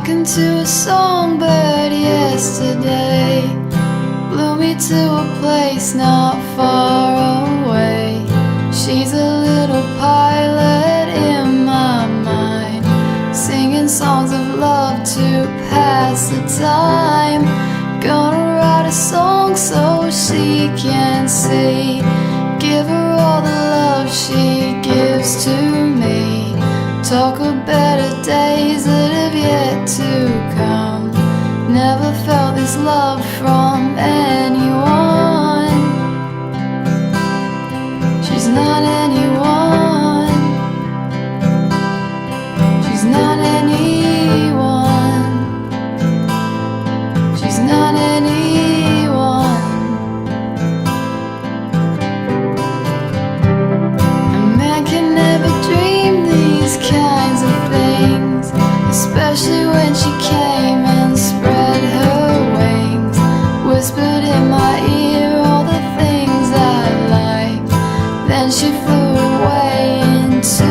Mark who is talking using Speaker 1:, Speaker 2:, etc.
Speaker 1: talking to a songbird yesterday, blew me to a place not far away. She's a little pilot in my mind, singing songs of love to pass the time. Gonna write a song so she can see, give her all the love she gives to me. Talk of better days that have yet to come. Never felt this love from anyone. She's not anyone. She's not anyone. She's not anyone. A man can never dream these kinds of things, especially when she came and spread her wings, whispered in my ear all the things I like. Then she flew away into